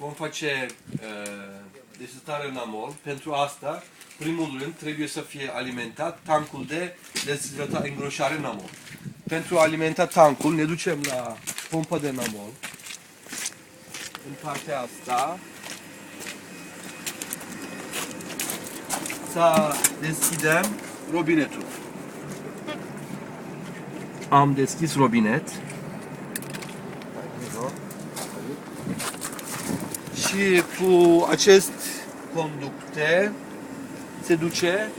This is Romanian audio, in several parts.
Vom face desetare în amol. Pentru asta, primul rând, trebuie să fie alimentat tancul de îngroșare în amol. Pentru a alimenta tancul, ne ducem la pompa de namol. În partea asta să deschidem robinetul. Am deschis robinet. Și cu acest conducte se duce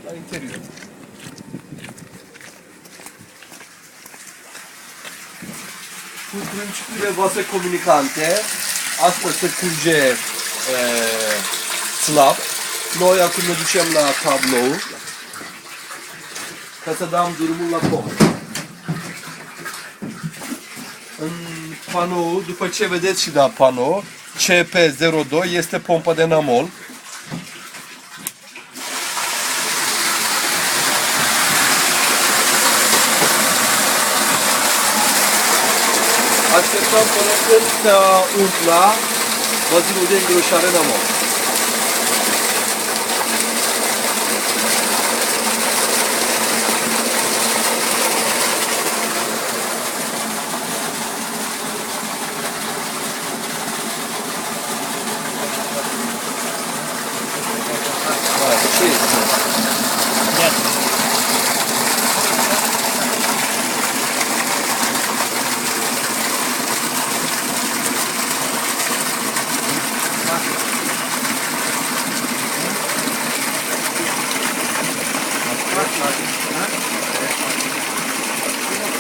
la interior. Cu principiile voastre comunicante, asta se curge slab. Noi acum ne ducem la tablou ca să dăm drumul la pompă. În panou, după ce vedeți și la panou, CP02 este pompa de namol. Așteptăm până când se umpla bazinul de îngroșare namol.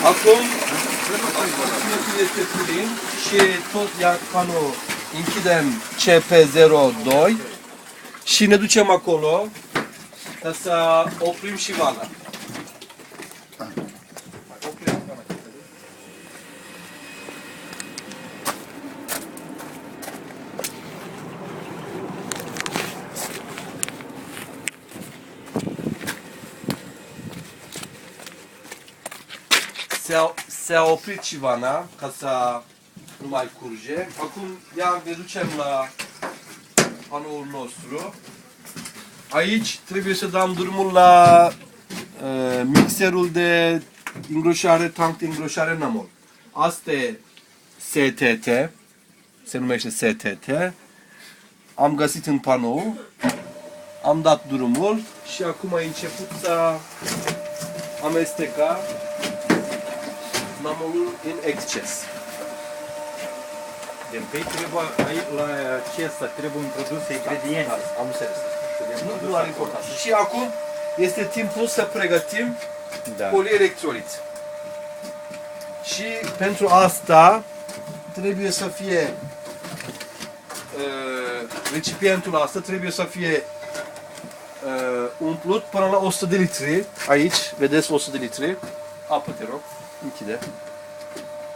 Acum, este plin și tot panou închidem CP02 și ne ducem acolo ca să oprim și vana. Se-a oprit și vana ca să nu mai curge. Acum ne ducem la panoul nostru. Aici trebuie să dăm drumul la mixerul de îngroșare, tank de îngroșare namol. Asta e STT, se numește STT. Am găsit în panou, am dat drumul și acum a început să amesteca namolul în exces. De întâi trebuie, la acesta trebuie introduse ingrediente. Am înțeles. Nu are importanță. Și acum este timpul să pregătim polielectroliți. Și pentru asta trebuie să fie recipientul ăsta trebuie să fie umplut până la 100 de litri. Aici, vedeți 100 de litri. Apă, te rog, închide.